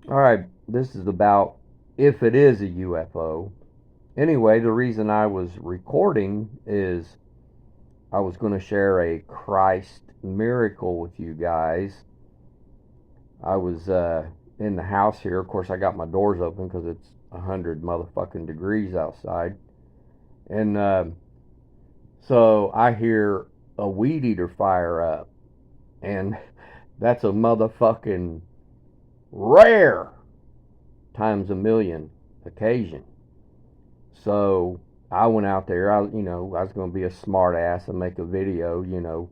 All right, this is about if it is a UFO. Anyway, the reason I was recording is I was going to share a Christ miracle with you guys. I was in the house here. Of course, I got my doors open because it's 100 motherfucking degrees outside. And so I hear a weed eater fire up. And that's a motherfucking rare times a million occasion. So I went out there. I was going to be a smart ass and make a video.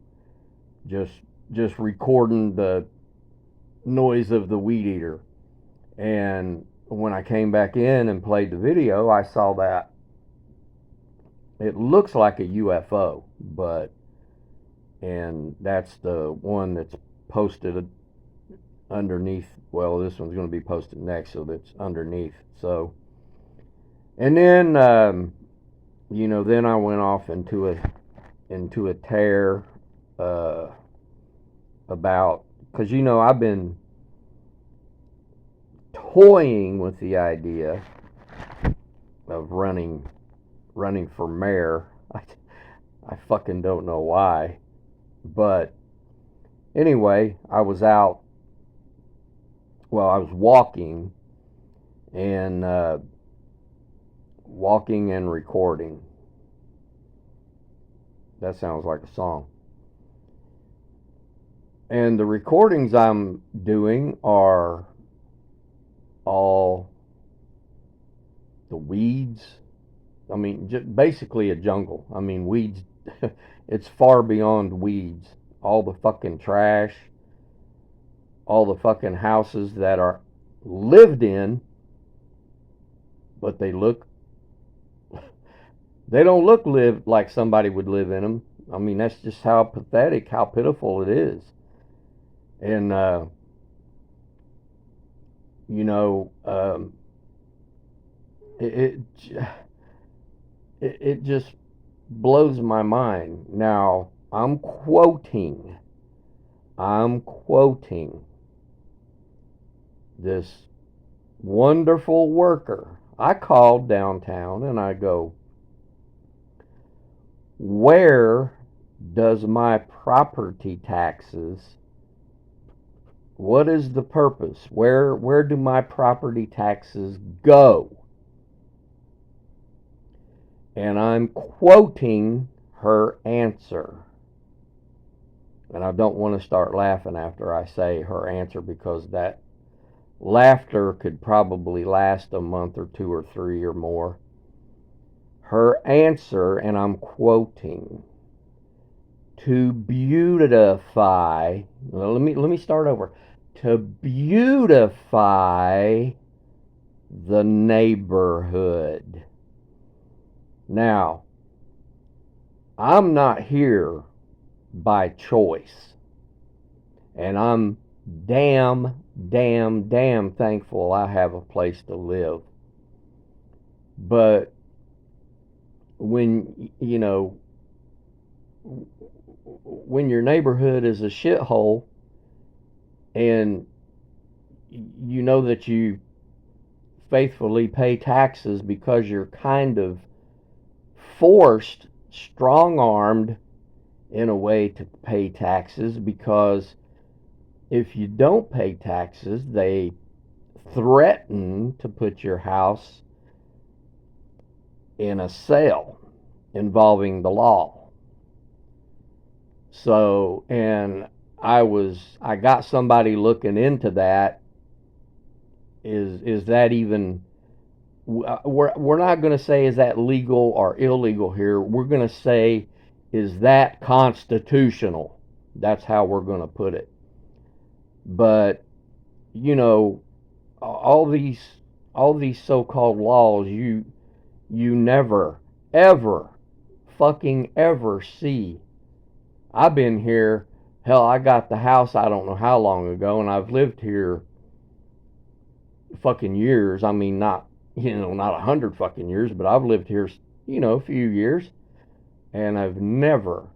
Just just recording the noise of the weed eater. And when I came back in and played the video, I saw that it looks like a UFO, but and that's the one that's posted underneath. Well, this one's going to be posted next, so that's underneath. So, and then then I went off into a tear uh, about because I've been toying with the idea of running for mayor. I fucking don't know why, but anyway, I was out. Well, I was and walking and recording. That sounds like a song. And the recordings I'm doing are all the weeds. I mean, basically a jungle. I mean, weeds. It's far beyond weeds. All the fucking trash, all the fucking houses that are lived in, but they don't look live like somebody would live in them. I mean, that's just how pathetic, how pitiful it is. And you know, it, it it just blows my mind. Now, I'm quoting this wonderful worker. I called downtown and I go, where does my property taxes, what is the purpose? Where do my property taxes go? And I'm quoting her answer. And I don't want to start laughing after I say her answer because that laughter could probably last a month or two or three or more. Her answer, and I'm quoting, to beautify, well, let me start over. To beautify the neighborhood. Now, I'm not here by choice. And I'm damn thankful I have a place to live. But when, when your neighborhood is a shithole and you know that you faithfully pay taxes because you're kind of forced, strong armed in a way to pay taxes because if you don't pay taxes, they threaten to put your house in a sale involving the law. So, and I got somebody looking into that. Is that even, we're not going to say is that legal or illegal here. We're going to say, is that constitutional? That's how we're going to put it. But you know, all these so-called laws, you never ever fucking ever see. I've been here, hell, I got the house I don't know how long ago, and I've lived here fucking years. I mean, not 100 fucking years, but I've lived here, a few years, and I've never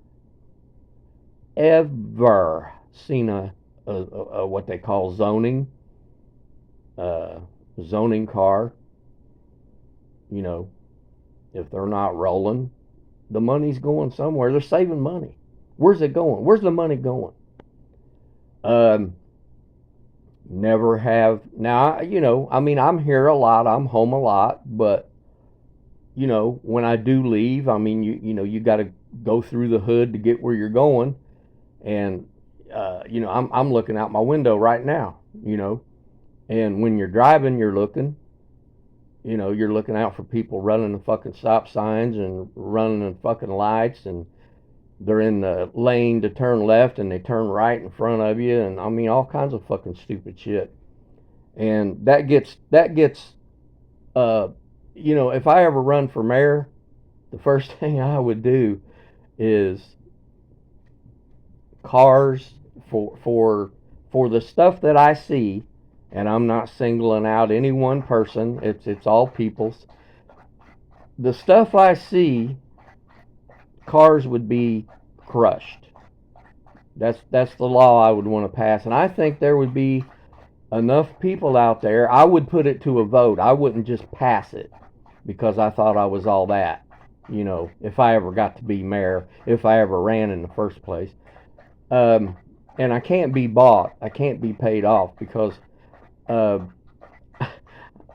ever seen a what they call zoning, uh, zoning car, you know, if they're not rolling, the money's going somewhere. They're saving money. Where's it going? Where's the money going? Um, Never have. Now, I mean, I'm here a lot. I'm home a lot, but when I do leave, I mean, you got to go through the hood to get where you're going, and I'm looking out my window right now, and when you're driving, you're looking out for people running the fucking stop signs and running the fucking lights, and they're in the lane to turn left and they turn right in front of you, and I mean all kinds of fucking stupid shit. And that gets if I ever run for mayor, the first thing I would do is cars for the stuff that I see, and I'm not singling out any one person. It's all people's. The stuff I see, cars would be crushed. That's the law I would want to pass, and I think there would be enough people out there. I would put it to a vote. I wouldn't just pass it because I thought I was all that. If I ever got to be mayor, if I ever ran in the first place. Um, and I can't be bought. I can't be paid off because uh,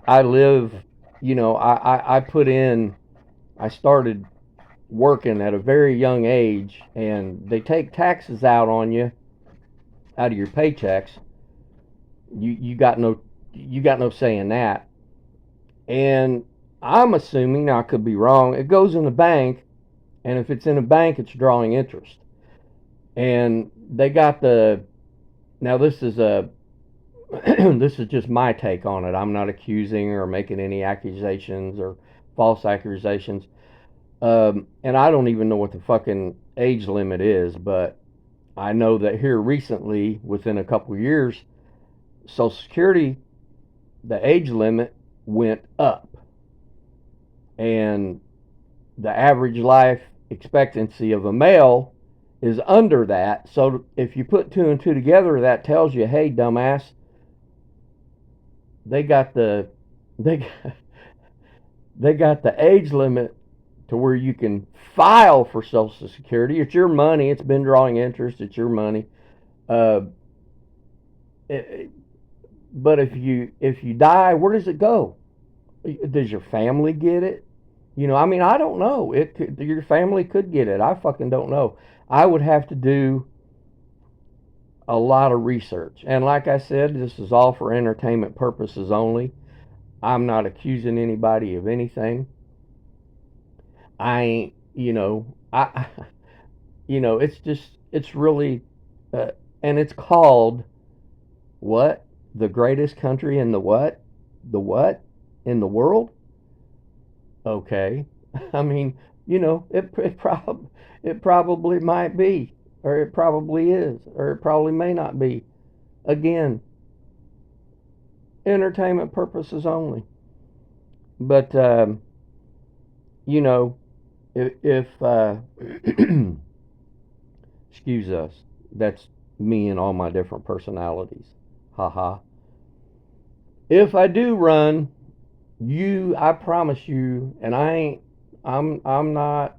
I live. I put in. I started working at a very young age, and they take taxes out on you, out of your paychecks. You got no say in that. And I'm assuming, now I could be wrong, it goes in the bank, and if it's in a bank, it's drawing interest. And they got now this is a this is just my take on it. I'm not accusing or making any accusations or false accusations. And I don't even know what the fucking age limit is, but I know that here recently, within a couple of years, Social Security, the age limit went up, and the average life expectancy of a male is under that. So if you put two and two together, that tells you, hey, dumbass, they got the they got, they got the age limit to where you can file for Social Security. It's your money. It's been drawing interest. It's your money. Uh, it, but if you die, where does it go? Does your family get it? I mean, I don't know. Your family could get it. I fucking don't know. I would have to do a lot of research. And like I said, this is all for entertainment purposes only. I'm not accusing anybody of anything. I ain't, I it's really, and it's called what? The greatest country in the what? The what? In the world? Okay. I mean, it probably might be, or it probably is, or it probably may not be. Again, entertainment purposes only. But you know, if excuse us, that's me and all my different personalities. Haha. If I do run, I promise you, and I'm not.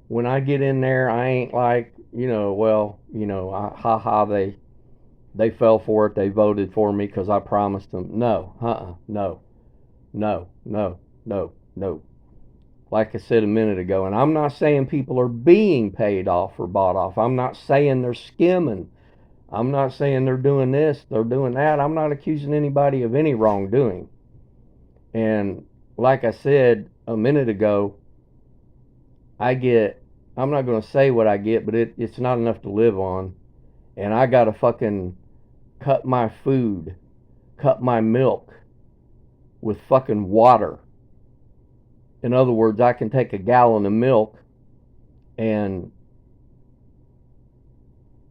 When I get in there, I ain't like, haha, they fell for it. They voted for me because I promised them. No, no, no, no, no, no. Like I said a minute ago, and I'm not saying people are being paid off or bought off. I'm not saying they're skimming. I'm not saying they're doing this, they're doing that. I'm not accusing anybody of any wrongdoing. And like I said a minute ago, I'm not going to say what I get, but it's not enough to live on. And I got to fucking cut my food, cut my milk with fucking water. In other words, I can take a gallon of milk, and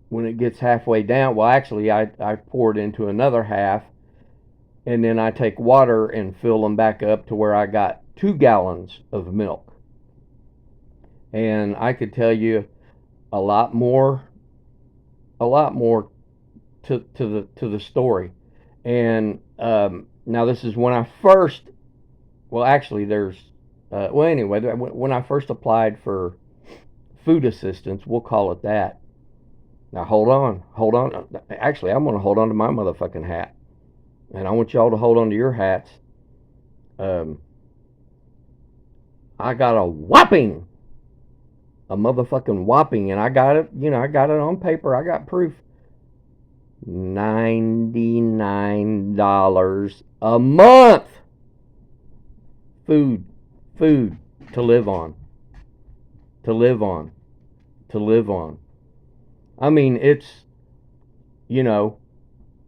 when it gets halfway down, well, actually, I pour it into another half, and then I take water and fill them back up to where I got 2 gallons of milk. And I could tell you a lot more to the story. And now this is when I first, well, actually, well, anyway, when I first applied for food assistance, we'll call it that. Now, hold on. Actually, I'm going to hold on to my motherfucking hat. And I want y'all to hold on to your hats. I got a motherfucking whopping, and I got it, I got it on paper. I got proof. $99 a month. Food to live on. To live on. To live on. I mean, it's,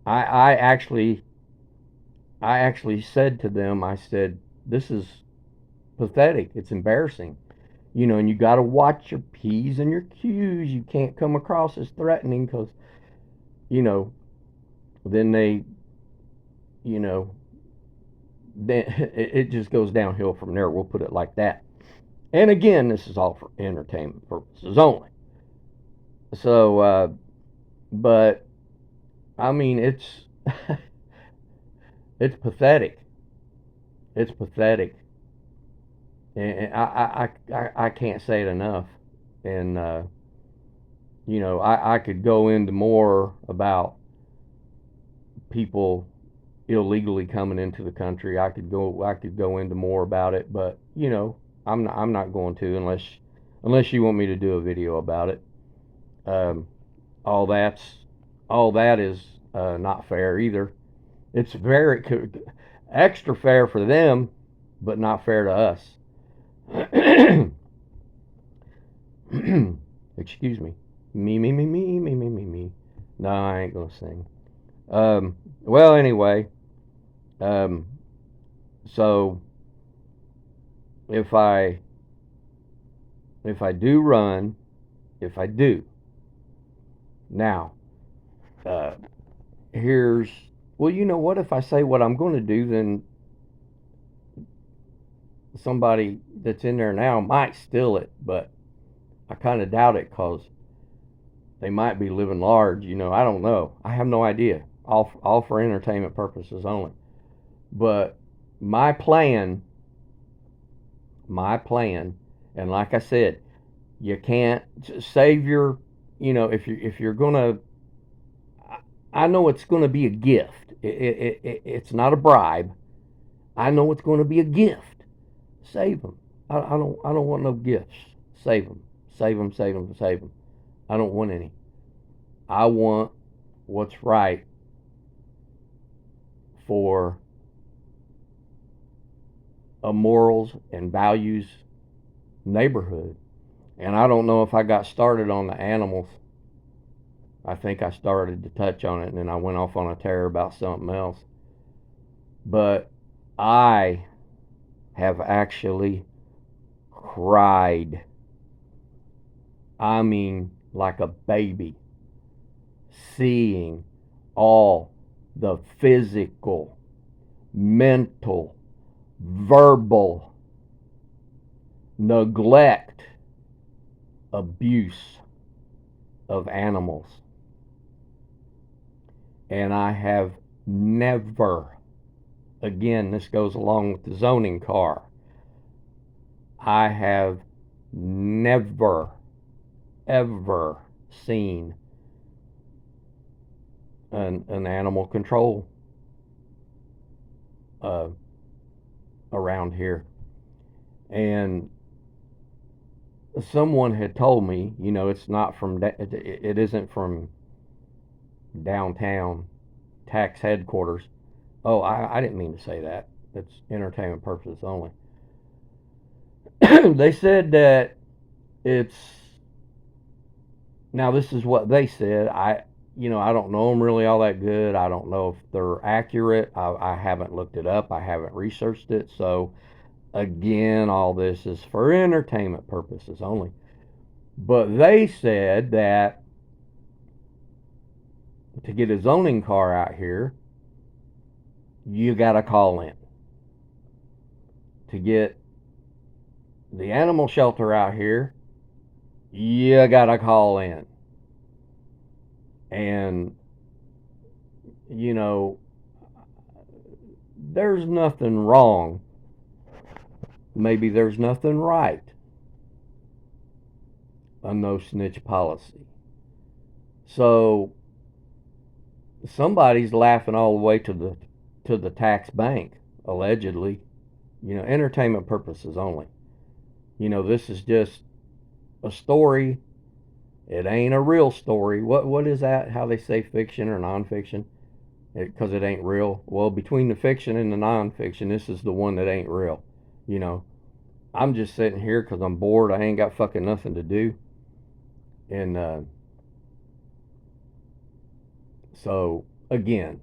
I actually said to them, I said, this is pathetic. It's embarrassing. And you got to watch your P's and your Q's. You can't come across as threatening because, then they, then it just goes downhill from there. We'll put it like that. And again, this is all for entertainment purposes only. So, but I mean, it's it's pathetic. It's pathetic, and I can't say it enough. And I could go into more about people illegally coming into the country. I could go into more about it, but I'm not going to unless you want me to do a video about it. All that is not fair either. It's very extra fair for them, but not fair to us. Excuse me. Me. No, I ain't gonna sing. Well, anyway, so if I do run, if I do, now, here's, well, you know what? If I say what I'm going to do, then somebody that's in there now might steal it, but I kind of doubt it because they might be living large. I don't know. I have no idea. All for entertainment purposes only. But my plan, and like I said, you can't save your, if you're gonna, I know it's gonna be a gift. It's not a bribe. I know it's gonna be a gift. Save them. I don't want no gifts. Save them. Save them. Save them. Save them. I don't want any. I want what's right for a morals and values neighborhood. And I don't know if I got started on the animals. I think I started to touch on it and then I went off on a tear about something else. But I have actually cried. I mean, like a baby, seeing all the physical, mental, verbal neglect, abuse of animals. And I have never, again, this goes along with the zoning car, I have never, ever seen an animal control around here. And someone had told me, it's not from, it isn't from downtown tax headquarters. Oh, I didn't mean to say that. It's entertainment purposes only. They said that it's, now this is what they said. I don't know them really all that good. I don't know if they're accurate. I haven't looked it up. I haven't researched it. So again, all this is for entertainment purposes only. But they said that to get a zoning car out here, you got to call in. To get the animal shelter out here, you got to call in. And, there's nothing wrong. Maybe there's nothing right. A no snitch policy. So somebody's laughing all the way to the tax bank, allegedly. Entertainment purposes only. This is just a story. It ain't a real story. What is that? How they say fiction or nonfiction? Because it ain't real. Well, between the fiction and the nonfiction, this is the one that ain't real. I'm just sitting here because I'm bored. I ain't got fucking nothing to do. And so again,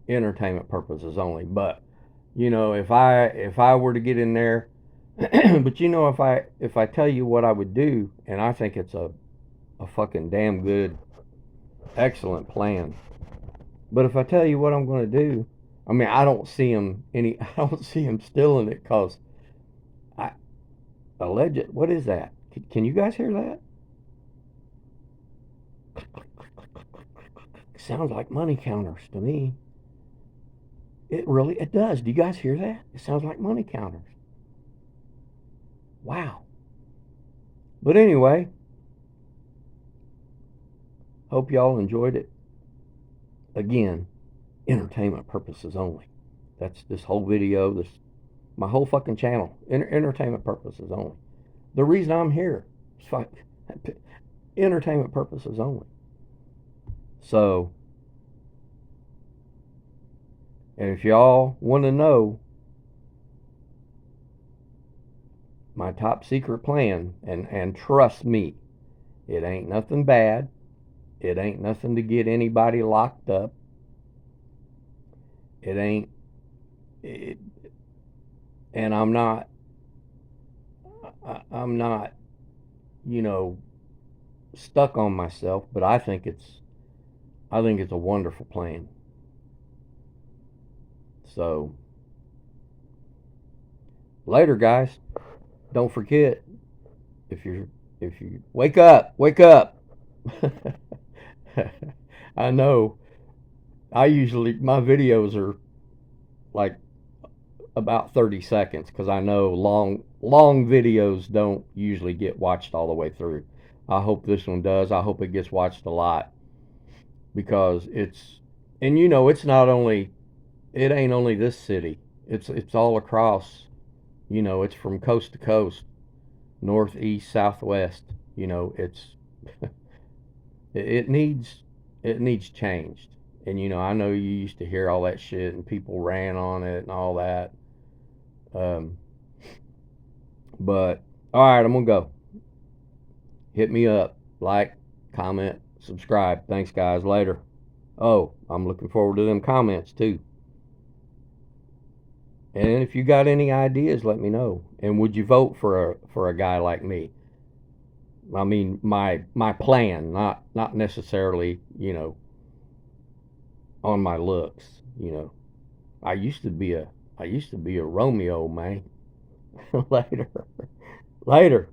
entertainment purposes only. But if I were to get in there, but if I tell you what I would do, and I think it's a fucking damn good, excellent plan. But if I tell you what I'm going to do, I mean, I don't see him stealing it, because alleged. What is that? Can you guys hear that? Sounds like money counters to me. It does. Do you guys hear that? It sounds like money counters. Wow. But anyway, hope y'all enjoyed it. Again, entertainment purposes only. That's this whole video, my whole fucking channel. Entertainment purposes only. The reason I'm here is entertainment purposes only. So, and if y'all want to know my top secret plan, and trust me, it ain't nothing bad. It ain't nothing to get anybody locked up. And I'm not, stuck on myself, but I think it's a wonderful plan. So, later, guys. Don't forget, if you wake up. I know my videos are like about 30 seconds, because I know long videos don't usually get watched all the way through. I hope this one does. I hope it gets watched a lot, because it's it ain't only this city. It's all across. It's from coast to coast, north, east, southwest. It's it needs changed. And I know you used to hear all that shit, and people ran on it and all that. But all right, I'm gonna go. Hit me up, like, comment, subscribe. Thanks, guys. Later. Oh, I'm looking forward to them comments too. And if you got any ideas, let me know. And would you vote for a guy like me? I mean, my plan, not necessarily, on my looks. I used to be a Romeo, man. Later.